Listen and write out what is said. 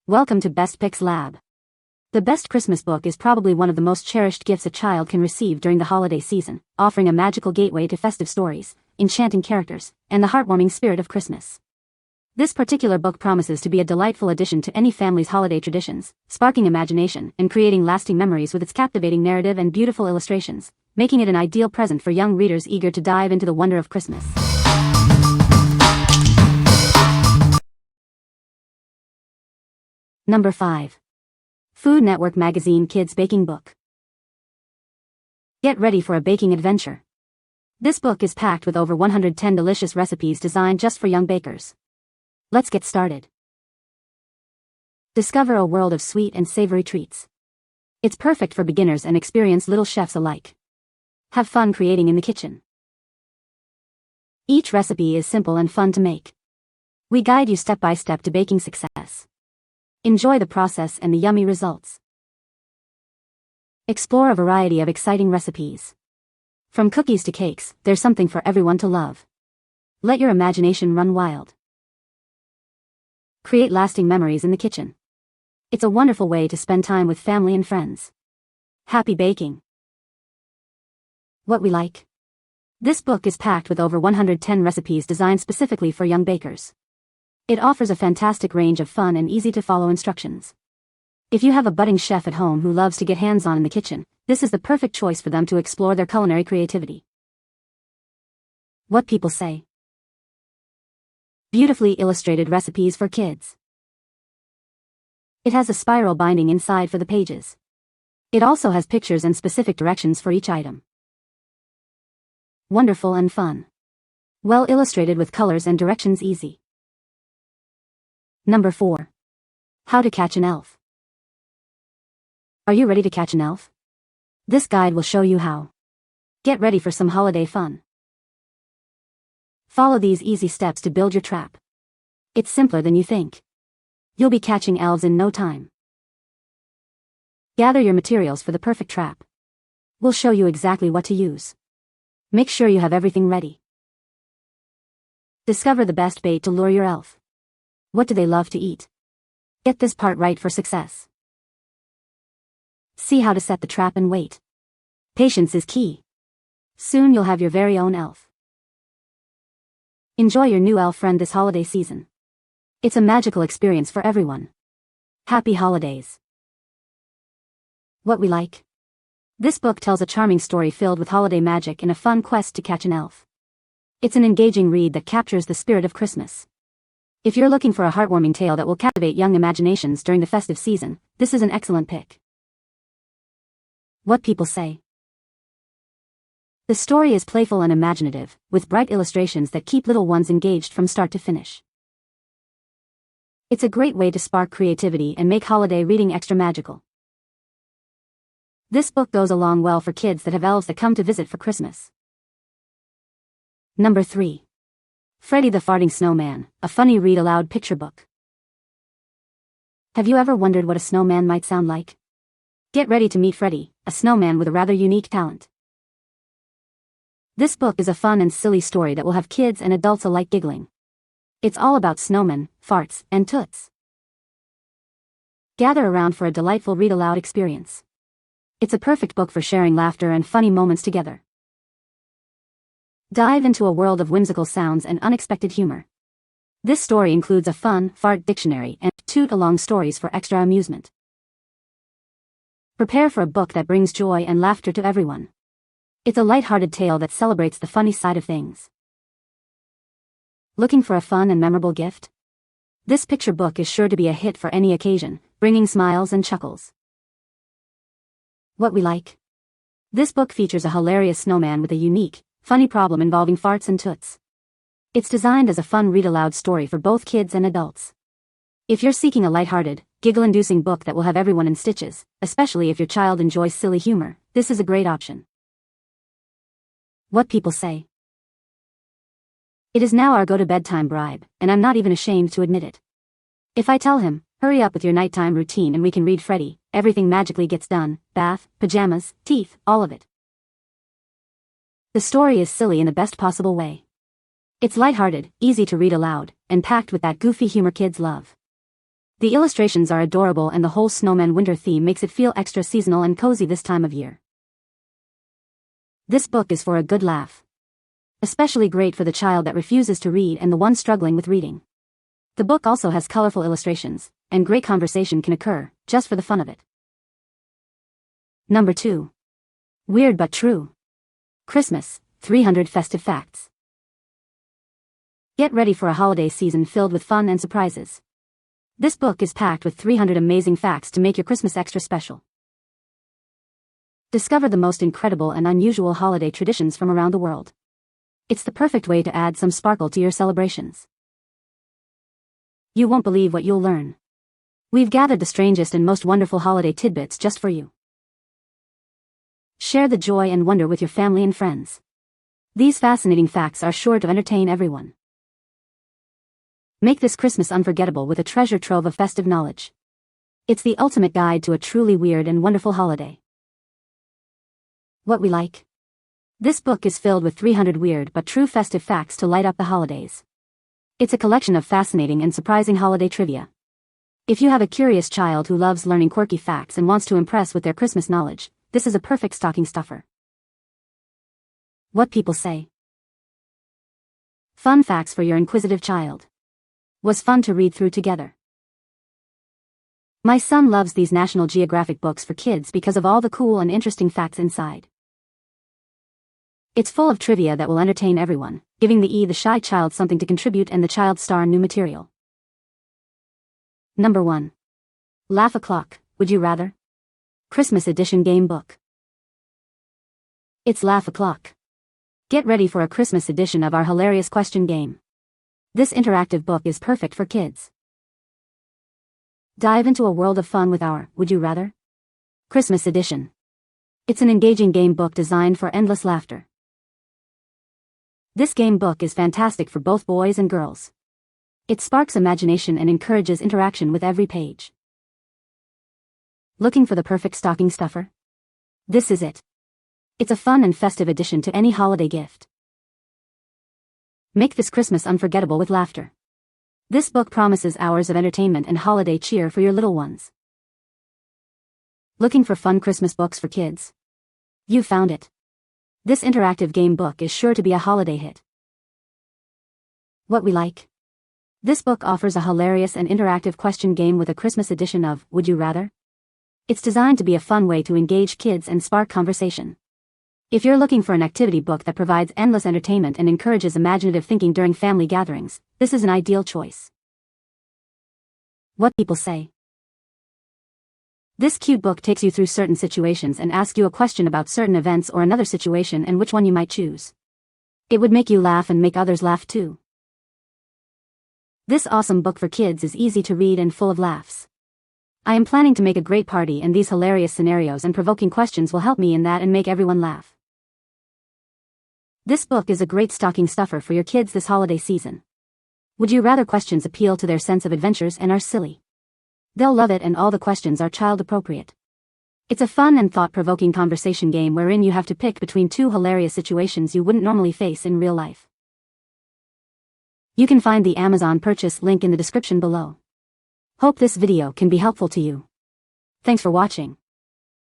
Welcome to Best Picks Lab. The Best Christmas Book is probably one of the most cherished gifts a child can receive during the holiday season, offering a magical gateway to festive stories, enchanting characters, and the heartwarming spirit of Christmas. This particular book promises to be a delightful addition to any family's holiday traditions, sparking imagination and creating lasting memories with its captivating narrative and beautiful illustrations, making it an ideal present for young readers eager to dive into the wonder of Christmas. Number 5. Food Network Magazine Kids Baking Book. Get ready for a baking adventure. This book is packed with over 110 delicious recipes designed just for young bakers. Let's get started. Discover a world of sweet and savory treats. It's perfect for beginners and experienced little chefs alike. Have fun creating in the kitchen. Each recipe is simple and fun to make. We guide you step by step to baking success. Enjoy the process and the yummy results. Explore a variety of exciting recipes. From cookies to cakes, there's something for everyone to love. Let your imagination run wild. Create lasting memories in the kitchen. It's a wonderful way to spend time with family and friends. Happy baking. What we like. This book is packed with over 110 recipes designed specifically for young bakers. It offers a fantastic range of fun and easy-to-follow instructions. If you have a budding chef at home who loves to get hands-on in the kitchen, this is the perfect choice for them to explore their culinary creativity. What people say. Beautifully illustrated recipes for kids. It has a spiral binding inside for the pages. It also has pictures and specific directions for each item. Wonderful and fun. Well illustrated with colors and directions easy. Number 4. How to Catch an Elf. Are you ready to catch an elf? This guide will show you how. Get ready for some holiday fun. Follow these easy steps to build your trap. It's simpler than you think. You'll be catching elves in no time. Gather your materials for the perfect trap. We'll show you exactly what to use. Make sure you have everything ready. Discover the best bait to lure your elf. What do they love to eat? Get this part right for success. See how to set the trap and wait. Patience is key. Soon you'll have your very own elf. Enjoy your new elf friend this holiday season. It's a magical experience for everyone. Happy holidays. What we like. This book tells a charming story filled with holiday magic and a fun quest to catch an elf. It's an engaging read that captures the spirit of Christmas. If you're looking for a heartwarming tale that will captivate young imaginations during the festive season, this is an excellent pick. What people say. The story is playful and imaginative, with bright illustrations that keep little ones engaged from start to finish. It's a great way to spark creativity and make holiday reading extra magical. This book goes along well for kids that have elves that come to visit for Christmas. Number 3. Freddie the Farting Snowman, a funny read-aloud picture book. Have you ever wondered what a snowman might sound like? Get ready to meet Freddie, a snowman with a rather unique talent. This book is a fun and silly story that will have kids and adults alike giggling. It's all about snowmen, farts, and toots. Gather around for a delightful read-aloud experience. It's a perfect book for sharing laughter and funny moments together. Dive into a world of whimsical sounds and unexpected humor. This story includes a fun fart dictionary and toot-along stories for extra amusement. Prepare for a book that brings joy and laughter to everyone. It's a light-hearted tale that celebrates the funny side of things. Looking for a fun and memorable gift? This picture book is sure to be a hit for any occasion, bringing smiles and chuckles. What we like. This book features a hilarious snowman with a unique, funny problem involving farts and toots. It's designed as a fun read-aloud story for both kids and adults. If you're seeking a lighthearted, giggle-inducing book that will have everyone in stitches, especially if your child enjoys silly humor, this is a great option. What people say. It is now our go-to-bedtime bribe, and I'm not even ashamed to admit it. If I tell him, hurry up with your nighttime routine and we can read Freddie, everything magically gets done, bath, pajamas, teeth, all of it. The story is silly in the best possible way. It's lighthearted, easy to read aloud, and packed with that goofy humor kids love. The illustrations are adorable and the whole snowman winter theme makes it feel extra seasonal and cozy this time of year. This book is for a good laugh. Especially great for the child that refuses to read and the one struggling with reading. The book also has colorful illustrations, and great conversation can occur, just for the fun of it. Number 2. Weird but True. Christmas, 300 Festive Facts. Get ready for a holiday season filled with fun and surprises. This book is packed with 300 amazing facts to make your Christmas extra special. Discover the most incredible and unusual holiday traditions from around the world. It's the perfect way to add some sparkle to your celebrations. You won't believe what you'll learn. We've gathered the strangest and most wonderful holiday tidbits just for you. Share the joy and wonder with your family and friends. These fascinating facts are sure to entertain everyone. Make this Christmas unforgettable with a treasure trove of festive knowledge. It's the ultimate guide to a truly weird and wonderful holiday. What we like. This book is filled with 300 weird but true festive facts to light up the holidays. It's a collection of fascinating and surprising holiday trivia. If you have a curious child who loves learning quirky facts and wants to impress with their Christmas knowledge, this is a perfect stocking stuffer. What people say. Fun facts for your inquisitive child. Was fun to read through together. My son loves these National Geographic books for kids because of all the cool and interesting facts inside. It's full of trivia that will entertain everyone, giving the shy child something to contribute and the child star new material. Number 1. Laugh O'Clock, Would You Rather? Christmas Edition Game Book. It's Laugh O'Clock. Get ready for a Christmas edition of our hilarious question game. This interactive book is perfect for kids. Dive into a world of fun with our Would You Rather? Christmas Edition. It's an engaging game book designed for endless laughter. This game book is fantastic for both boys and girls. It sparks imagination and encourages interaction with every page. Looking for the perfect stocking stuffer? This is it. It's a fun and festive addition to any holiday gift. Make this Christmas unforgettable with laughter. This book promises hours of entertainment and holiday cheer for your little ones. Looking for fun Christmas books for kids? You found it. This interactive game book is sure to be a holiday hit. What we like. This book offers a hilarious and interactive question game with a Christmas edition of Would You Rather? It's designed to be a fun way to engage kids and spark conversation. If you're looking for an activity book that provides endless entertainment and encourages imaginative thinking during family gatherings, this is an ideal choice. What people say. This cute book takes you through certain situations and asks you a question about certain events or another situation and which one you might choose. It would make you laugh and make others laugh too. This awesome book for kids is easy to read and full of laughs. I am planning to make a great party, and these hilarious scenarios and provoking questions will help me in that and make everyone laugh. This book is a great stocking stuffer for your kids this holiday season. Would you rather questions appeal to their sense of adventures and are silly? They'll love it, and all the questions are child appropriate. It's a fun and thought-provoking conversation game wherein you have to pick between two hilarious situations you wouldn't normally face in real life. You can find the Amazon purchase link in the description below. Hope this video can be helpful to you. Thanks for watching.